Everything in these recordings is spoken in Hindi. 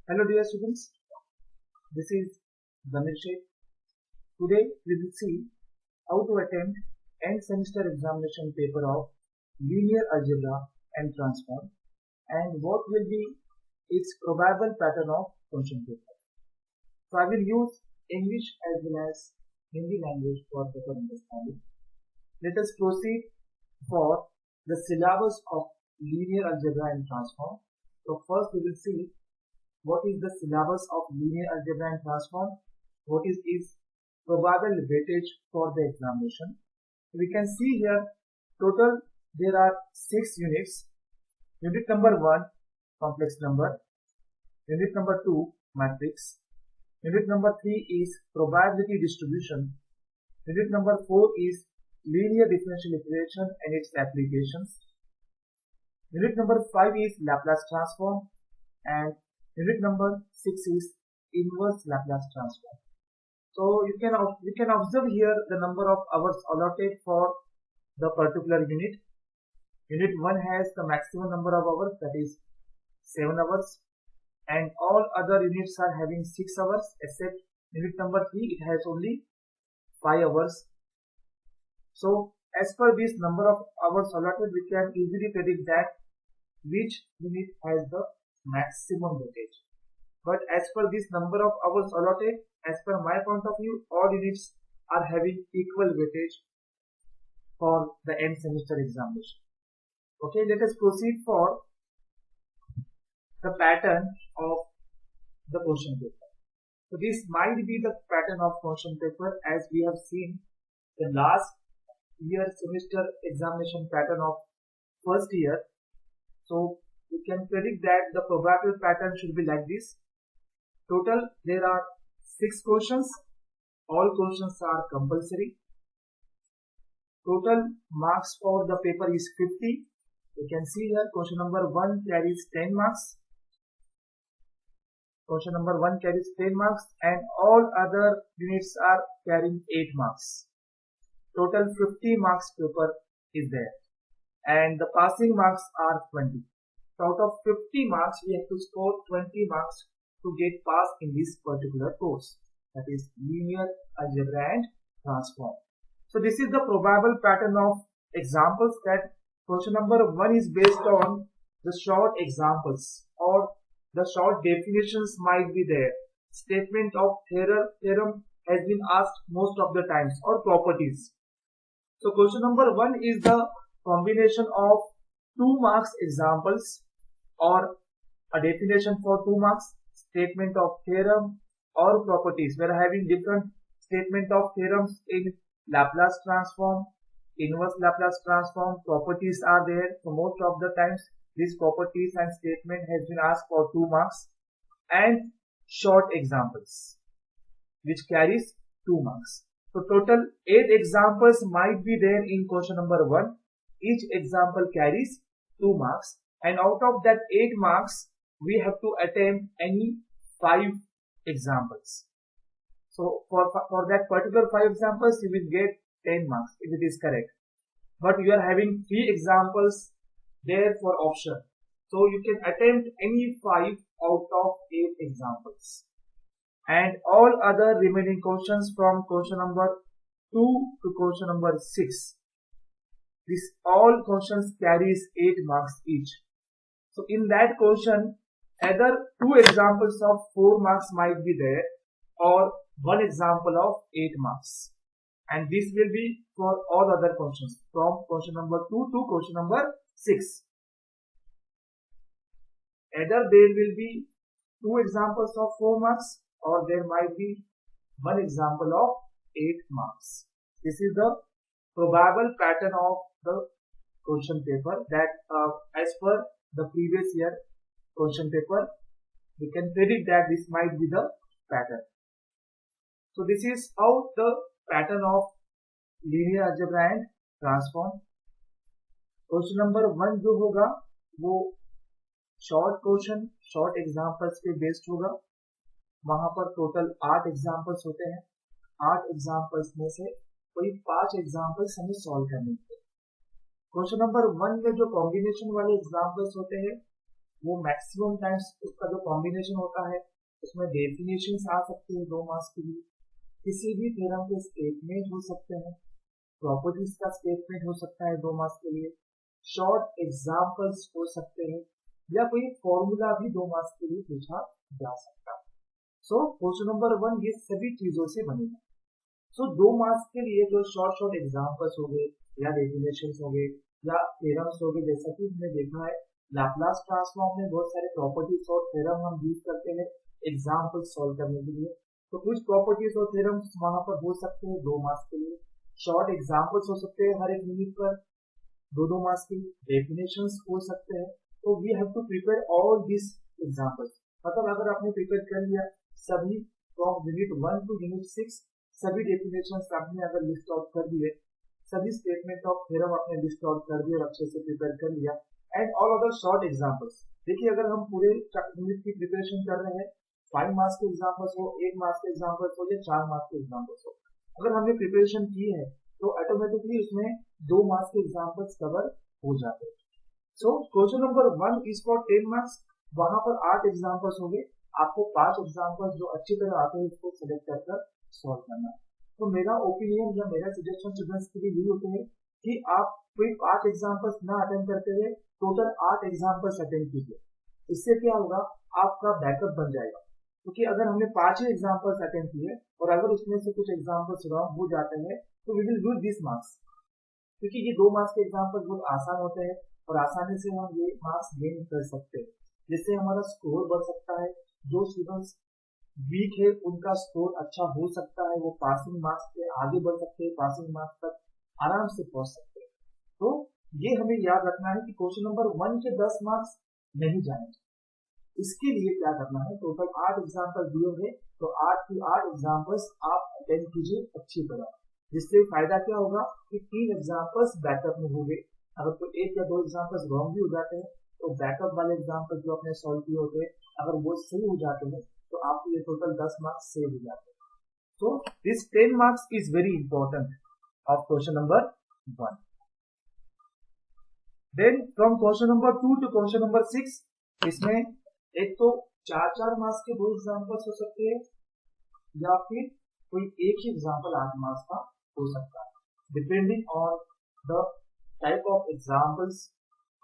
Hello dear students, this is Dhanir Sheikh. Today we will see how to attempt end semester examination paper of linear algebra and transform and what will be its probable pattern of question paper. So I will use English as well as Hindi language for better understanding. Let us proceed for the syllabus of linear algebra and transform. So first we will see what is the syllabus of linear algebra and transform, what is its probable weightage for the examination. We can see here total there are 6 units. Unit number 1 complex number, unit number 2 matrix, unit number 3 is probability distribution, unit number 4 is linear differential equation and its applications, unit number 5 is Laplace transform, and unit number 6 is inverse Laplace transform. So we can observe here the number of hours allotted for the particular unit. Unit 1 has the maximum number of hours, that is 7 hours, and all other units are having 6 hours except unit number 3, it has only 5 hours. So as per this number of hours allotted, we can easily predict that which unit has the maximum weightage. But as per this number of hours allotted, as per my point of view, all units are having equal weightage for the end semester examination. Okay, let us proceed for the pattern of the question paper. So this might be the pattern of question paper as we have seen the last year semester examination pattern of first year. So we can predict that the probable pattern should be like this. Total there are 6 questions. All questions are compulsory. Total marks for the paper is 50. You can see here question number 1 carries 10 marks. Question number 1 carries 10 marks and all other units are carrying 8 marks. Total 50 marks paper is there and the passing marks are 20. So out of 50 marks we have to score 20 marks to get passed in this particular course, that is linear algebra and transform. So this is the probable pattern of examples, that question number 1 is based on the short examples or the short definitions might be there. Statement of theorem has been asked most of the times, or properties. So question number 1 is the combination of 2 marks examples or a definition for 2 marks, statement of theorem or properties. We are having different statement of theorems in Laplace transform, inverse Laplace transform, properties are there. So most of the times these properties and statement has been asked for 2 marks, and short examples which carries 2 marks. So total 8 examples might be there in question number 1. Each example carries 2 marks, and out of that 8 marks we have to attempt any 5 examples. So for that particular 5 examples you will get 10 marks if it is correct. But you are having 3 examples there for option. So you can attempt any 5 out of 8 examples. And all other remaining questions from question number 2 to question number 6. This all questions carries 8 marks each. So in that question, either 2 examples of 4 marks might be there or 1 example of 8 marks. And this will be for all other questions from question number 2 to question number 6. Either there will be 2 examples of 4 marks or there might be 1 example of 8 marks. This is the probable pattern of the question paper, that as per the previous year question paper, we can predict that this might be the pattern. So this is how the pattern of linear algebra and transform. Question number 1 जो होगा वो शॉर्ट क्वेश्चन शॉर्ट एग्जांपल्स पे बेस्ड होगा. वहां पर टोटल 8 एग्जांपल्स होते हैं. 8 एग्जांपल्स में से कोई 5 एग्जांपल्स हमें सॉल्व करने होते हैं. क्वेश्चन नंबर 1 में जो कॉम्बिनेशन वाले एग्जांपल्स होते हैं वो मैक्सिमम टाइम्स उसका जो कॉम्बिनेशन होता है उसमें डेफिनेशन आ सकती है 2 मार्क्स के लिए, किसी भी थ्योरम के स्टेटमेंट हो सकते हैं, प्रॉपर्टीज का स्टेटमेंट हो सकता है 2 मार्क्स के लिए, शॉर्ट एग्जाम्पल्स हो सकते हैं, या कोई फॉर्मूला भी 2 मार्क्स के लिए पूछा जा सकता है। सो क्वेश्चन नंबर 1 ये सभी चीजों से बनेगा। सो 2 मार्क्स के लिए जो शॉर्ट एग्जाम्पल्स हो गए या डेफिनेशंस हो गए या थ्योरम्स हो गए, जैसा कि हमने देखा है लैपलास ट्रांसफॉर्म में बहुत सारे प्रॉपर्टीज और थ्योरम हम यूज करते हैं एग्जाम्पल सॉल्व करने के लिए। तो कुछ प्रॉपर्टीज और थ्योरम्स वहां पर हो सकते हैं 2 मार्क्स के लिए, शॉर्ट एग्जाम्पल्स हो सकते हैं हर एक यूनिट पर 2 मार्क्स के लिए, डेफिनेशंस हो सकते हैं। तो we have to prepare all this examples. मतलब अगर आपने प्रिपेयर कर लिया सभी फ्रॉम यूनिट 1 टू यूनिट 6 सभी डेफिनेशंस आपने अगर लिस्ट आउट कर दिए, सभी स्टेटमेंट ऑफ थ्योरम आपने लिस्ट आउट कर दिया और अच्छे से प्रिपेयर कर लिया, and all other short examples. देखिए अगर हम पूरे यूनिट की प्रिपरेशन कर रहे हैं 5 मार्क्स के एग्जाम्पल्स हो, 1 मार्क्स के एग्जाम्पल्स हो या 4 मार्क्स के एग्जाम्पल्स हो, अगर हमने प्रिपरेशन की है तो ऑटोमेटिकली उसमें 2 मार्क्स के एग्जाम्पल्स कवर हो जाते हैं। So question number 1 is for 10 marks, वहां पर 8 एग्जाम्पल्स होंगे, आपको 5 एग्जाम्पल्स जो अच्छी तरह आते हैं उसको सिलेक्ट कर सॉल्व करना है। तो मेरा ओपिनियन या मेरा सजेशन स्टूडेंट्स के लिए यही होते हैं कि आप कोई 5 एग्जाम्पल्स ना अटेंड करते हुए टोटल 8 एग्जाम्पल्स अटेंड कीजिए। इससे क्या होगा, आपका बैकअप बन जाएगा। क्योंकि अगर हमने 5 ही एग्जाम्पल्स अटेंड किए और अगर उसमें से कुछ एग्जाम्पल्स रॉन्ग हो जाते हैं तो we will lose this marks, क्योंकि ये 2 मार्क्स के एग्जाम्पल बहुत आसान होते हैं और आसानी से हम ये मार्क्स गेन कर सकते हैं, जिससे हमारा स्कोर बढ़ सकता है। जो स्टूडेंट्स वीक है उनका स्कोर अच्छा हो सकता है, वो पासिंग मार्क्स से आगे बढ़ सकते हैं, पासिंग मार्क्स तक आराम से पहुंच सकते हैं। तो ये हमें याद रखना है कि क्वेश्चन नंबर 1 के 10 मार्क्स नहीं जाने चाहिए। इसके लिए क्या करना है, टोटल 8 एग्जाम्पल दिए हुए तो 8 की 8 एग्जाम्पल्स आप अटेंड कीजिए अच्छी तरह, जिससे फायदा क्या होगा कि 3 एग्जाम्पल्स बैकअप में होंगे। अगर कोई 1 या 2 एग्जाम्पल्स रॉन्ग भी हो जाते हैं तो बैकअप वाले एग्जाम्पल जो आपने सॉल्व किए होते हैं अगर वो सही हो जाते हैं तो आपको ये टोटल 10 मार्क्स सेव हो जाते हैं। So this 10 marks is very important of question number 1. Then from question number 2 to question number 6 इसमें एक तो 4-4 मार्क्स के 2 एग्जाम्पल्स हो सकते हैं या फिर कोई एक ही एग्जाम्पल 8 मार्क्स का हो सकता है, depending on the type of examples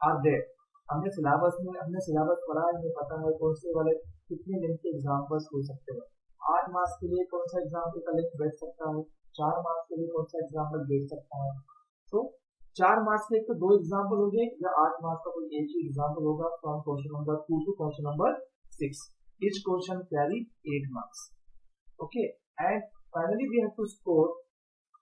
are there. हमने सिलेबस पढ़ा है, हमें पता है कौन से वाले कितने लेंथ के एग्जाम्पल्स हो सकते हैं। 8 मार्क्स के लिए कौन सा एग्जाम्पल का लेंथ बैठ सकता है, 4 मार्क्स के लिए कौन सा एग्जाम्पल बैठ सकता है। तो 4 मार्क्स के तो 2 एग्जाम्पल होंगे या 8 मार्क्स का कोई एक ही एग्जाम्पल होगा from question number 2 to question number 6। Each question carry 8 marks. Okay, and finally we have to score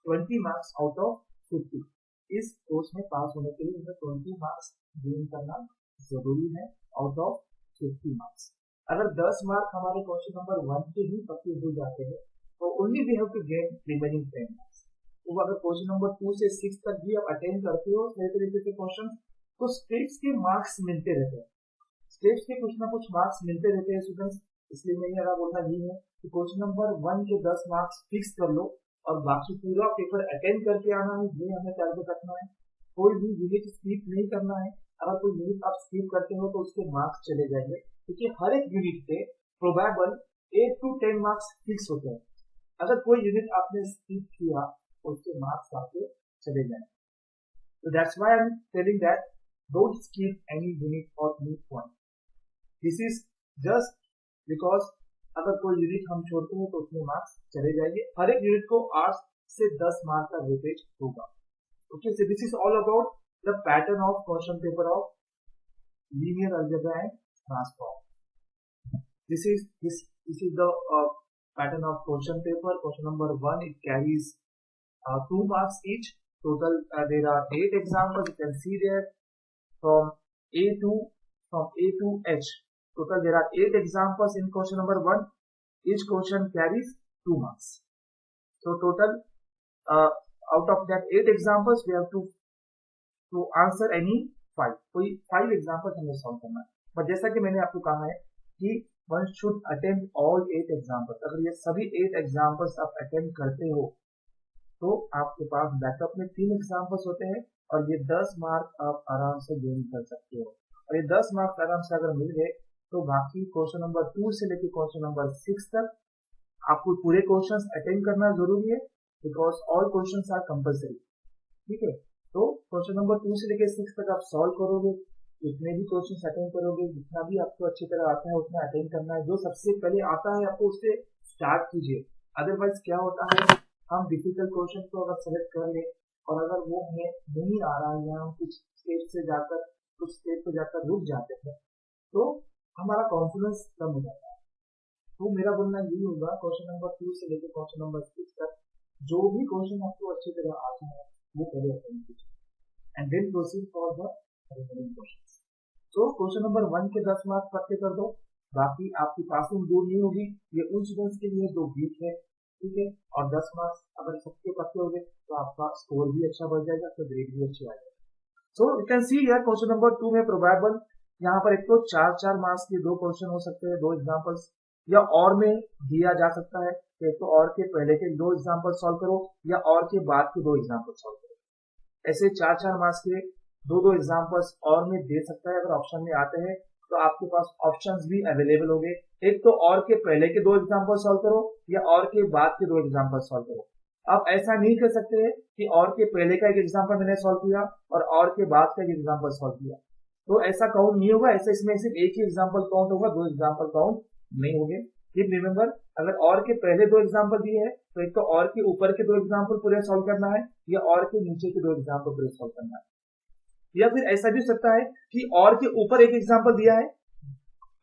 20 marks out of 50। इस कोर्स में पास होने के लिए हमें 20 मार्क्स गेन करना जरूरी है आउट ऑफ 50 मार्क्स। अगर 10 मार्क्स हमारे क्वेश्चन नंबर 1 के ही पक्के हो जाते हैं तो only we have to gain remaining 10 marks. तो अगर क्वेश्चन नंबर 2 से 6 तक भी आप अटेंड करते हो सही तरीके से क्वेश्चन, तो स्टेप्स के मार्क्स मिलते रहते हैं, स्टेप्स के कुछ ना कुछ मार्क्स मिलते रहते हैं स्टूडेंट्स। इसलिए मेरा बोलना ये है कि क्वेश्चन नंबर 1 के 10 मार्क्स फिक्स कर लो और बाकी पूरा पेपर अटेंड करके आना है, ये हमें टारगेट रखना है। कोई भी यूनिट स्किप नहीं करना है। अगर कोई यूनिट आप स्किप करते हो तो उसके मार्क्स चले जाएंगे, क्योंकि हर एक यूनिट पे प्रोबेबल 8 to 10 मार्क्स फिक्स होते हैं। अगर कोई यूनिट आपने स्किप किया तो उसके मार्क्स आपके चले जाएंगे। So that's why I'm telling that don't skip any unit or any point. This is just because अगर कोई यूनिट हम छोड़ते हैं तो उसमें मार्क्स चले जाएंगे। हर एक यूनिट को 8 से 10 मार्क्स का वेटेज होगा। Okay, so this is all about the pattern of question paper of linear algebra and transform. This is the pattern of question paper. Question number 1, it carries 2 marks each. Total there are 8 examples. You can see there from A to H. Total there are 8 examples in question number 1. Each question carries 2 marks. So total out of that 8 examples we have to answer any 5, कोई 5 एग्जाम्पल्स हमें सॉल्व करना है। पर जैसा कि मैंने आपको कहा है कि one should attend all 8 examples. अगर ये सभी 8 एग्जाम्पल्स आप अटेंड करते हो तो आपके पास बैकअप में 3 एग्जाम्पल्स होते हैं और ये 10 मार्क आप आराम से गेन कर सकते हो। और ये 10 मार्क्स आराम से अगर मिल गए तो बाकी क्वेश्चन नंबर 2 से लेकर क्वेश्चन नंबर 6 तक आपको पूरे क्वेश्चंस अटेंड करना जरूरी है, because all questions are compulsory. ठीक है, तो क्वेश्चन नंबर 2 से लेकर 6 तक आप सॉल्व करोगे, जितने भी क्वेश्चंस अटेंड करोगे, जितना भी आपको अच्छी तरह आता है उतना अटेंड करना है। जो सबसे पहले आता है आपको उससे स्टार्ट कीजिए। अदरवाइज क्या होता है, हम डिफिकल्ट क्वेश्चन को अगर सेलेक्ट कर ले और अगर वो हमें नहीं आ रहा है या हम कुछ स्टेप से जाकर कुछ स्टेप पे जाकर रुक जाते हैं तो हमारा कॉन्फिडेंस कम हो जाता है। तो मेरा बोलना यही होगा, क्वेश्चन नंबर 2 से लेकर क्वेश्चन नंबर 6 तक जो भी क्वेश्चन आपको अच्छी तरह आता है वो पहले अटेंड कीजिए and then proceed for the remaining questions. तो क्वेश्चन नंबर 1 के 10 मार्क्स पक्के कर दो, बाकी आपकी पासिंग दूर नहीं होगी। ये उन स्टूडेंट्स के लिए जो वीक है, ठीक है, और 10 मार्क्स अगर सबके पक्के हो गए तो आपका स्कोर भी अच्छा बढ़ जाएगा, तो ग्रेड भी अच्छी आ जाएगी। सो यू कैन सी यार क्वेश्चन नंबर 2 में प्रोबेबल यहाँ पर एक तो 4-4 मार्क्स के 2 क्वेश्चन हो सकते हैं, 2 एग्जाम्पल्स, या और में दिया जा सकता है एक तो और के पहले के 2 एग्जाम्पल सॉल्व करो या और के बाद के 2 एग्जाम्पल सॉल्व करो। ऐसे 4-4 मार्क्स के 2-2 एग्जाम्पल्स और में दे सकता है। अगर ऑप्शन में आते हैं तो आपके पास ऑप्शंस भी अवेलेबल होंगे, एक तो और के पहले के 2 एग्जाम्पल सॉल्व करो या और के बाद के 2 एग्जाम्पल सॉल्व करो। आप ऐसा नहीं कर सकते कि और के पहले का एक एग्जाम्पल मैंने सॉल्व किया और के बाद का एक एग्जाम्पल सॉल्व किया, तो ऐसा काउंट नहीं होगा। ऐसे इसमें सिर्फ एक ही एग्जाम्पल काउंट होगा, 2 एग्जाम्पल काउंट नहीं होंगे। कीप रिमेंबर, अगर और के पहले 2 एग्जाम्पल दिए हैं तो एक तो और के ऊपर के 2 एग्जाम्पल पूरे सॉल्व करना है या और के नीचे के 2 एग्जाम्पल पूरे सॉल्व करना है। या फिर ऐसा भी हो सकता है कि और के ऊपर एक एग्जाम्पल दिया है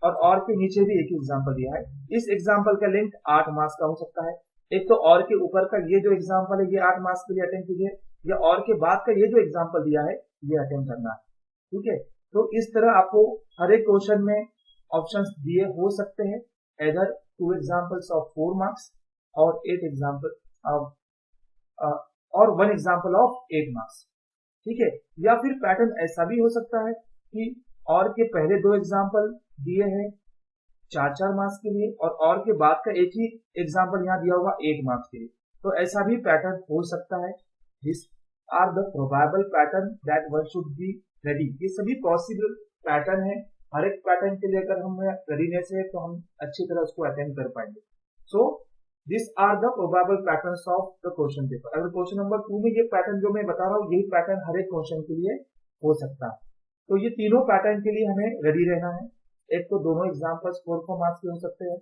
और के नीचे भी एक एग्जाम्पल दिया है। इस एग्जाम्पल का लेंथ 8 मार्क्स का हो सकता है। एक तो और के ऊपर का ये जो एग्जाम्पल है ये 8 मार्क्स के लिए अटेंड कीजिए, या और के बाद का ये जो एग्जाम्पल दिया है ये अटेंड करना है। ठीक है, तो इस तरह आपको हर एक क्वेश्चन में ऑप्शंस दिए हो सकते हैं, इधर 2 एग्जाम्पल्स ऑफ 4 मार्क्स और 8 एग्जाम्पल और 1 एग्जाम्पल ऑफ 8 मार्क्स। ठीक है, या फिर पैटर्न ऐसा भी हो सकता है कि और के पहले 2 एग्जाम्पल दिए हैं 4-4 मार्क्स के लिए और के बाद का एक ही एग्जाम्पल यहाँ दिया हुआ 8 मार्क्स के लिए, तो ऐसा भी पैटर्न हो सकता है। This are the probable pattern that one should be ready. ये सभी पॉसिबल पैटर्न है, हर एक पैटर्न के लिए अगर हम रेडीनेस है तो हम अच्छी तरह उसको अटेंड कर पाएंगे। So this are the probable patterns of the question paper. अगर क्वेश्चन नंबर 2 में ये पैटर्न जो मैं बता रहा हूँ यही पैटर्न हर एक क्वेश्चन के लिए हो सकता है, तो ये तीनों पैटर्न के लिए हमें रेडी रहना है। एक तो दोनों एग्जाम्पल्स 4 मार्क्स के हो सकते हैं,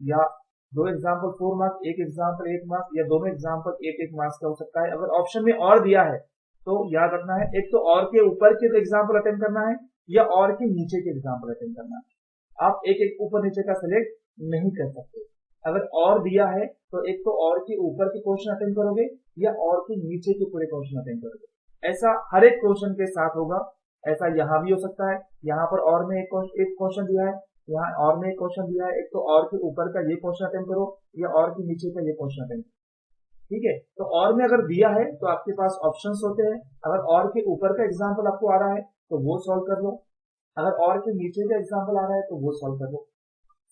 या 2 एग्जाम्पल 4 मार्क्स, एक एग्जाम्पल 8 मार्क्स, या दोनों एग्जाम्पल 8 मार्क्स का हो सकता है। अगर ऑप्शन में और दिया है तो याद रखना है एक तो और के ऊपर के एग्जाम्पल अटेंड करना है या और के नीचे के एग्जाम्पल अटेंड करना है। आप एक एक ऊपर नीचे का सिलेक्ट नहीं कर सकते। अगर और दिया है तो एक तो और के ऊपर के क्वेश्चन अटेंड करोगे या और के नीचे के पूरे क्वेश्चन अटेंड करोगे। ऐसा हर एक क्वेश्चन के साथ होगा। ऐसा यहाँ भी हो सकता है, यहाँ पर और में एक क्वेश्चन दिया है, यहाँ और में एक क्वेश्चन दिया है, एक तो और के ऊपर का ये क्वेश्चन अटेंड करो या और के नीचे का ये क्वेश्चन अटेंड करो। ठीक है, तो और में अगर दिया है तो आपके पास ऑप्शंस होते हैं। अगर और के ऊपर का एग्जाम्पल आपको आ रहा है तो वो सॉल्व कर लो, अगर और के नीचे का एग्जाम्पल आ रहा है तो वो सॉल्व कर लो।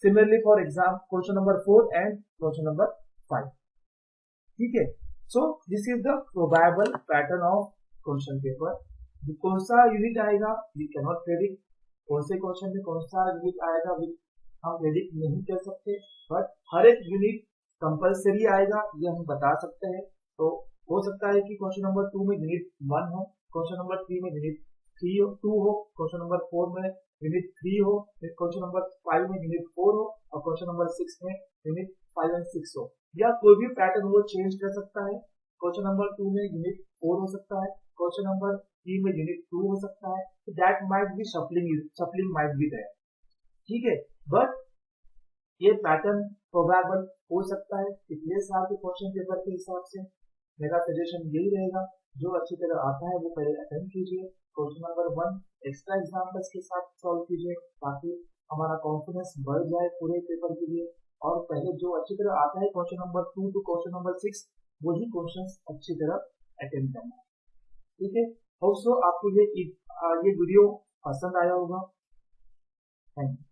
Similarly for exam question number 4 and question number 5। ठीक है, so this is the probable pattern of question paper. कौन सा यूनिट आएगा वी कैन नॉट प्रेडिक्ट, कौन से क्वेश्चन में कौन सा यूनिट आएगा हम प्रेडिक्ट नहीं कर सकते, बट हर एक यूनिट कंपलसरी आएगा ये हम बता सकते हैं। तो हो सकता है कि क्वेश्चन नंबर 2 में यूनिट 1 हो, क्वेश्चन नंबर 3 में यूनिट 2 हो, क्वेश्चन नंबर 4 में यूनिट 3 हो, फिर क्वेश्चन नंबर 5 में यूनिट 4 हो और क्वेश्चन नंबर 6 में यूनिट 5 एंड 6 हो, या कोई भी पैटर्न वो चेंज कर सकता है। क्वेश्चन नंबर 2 में यूनिट 4 हो सकता है, क्वेश्चन नंबर 3 में यूनिट 2 हो सकता है, that might be shuffling might be there. ठीक है, बट ये पैटर्न प्रोबेबल हो सकता है पिछले साल के क्वेश्चन पेपर के हिसाब से। मेरा सजेशन यही रहेगा, जो अच्छी तरह आता है वो पहले अटेंड कीजिए, क्वेश्चन नंबर 1 एक्स्ट्रा एग्जाम्पल्स के साथ सॉल्व कीजिए ताकि हमारा कॉन्फिडेंस बढ़ जाए पूरे पेपर के लिए। और पहले जो अच्छी तरह आता है question number 2 to question number 6 वही क्वेश्चन अच्छी तरह अटेंड करना है। ठीक है, होप सो आपको ये वीडियो पसंद आया होगा। Thank you.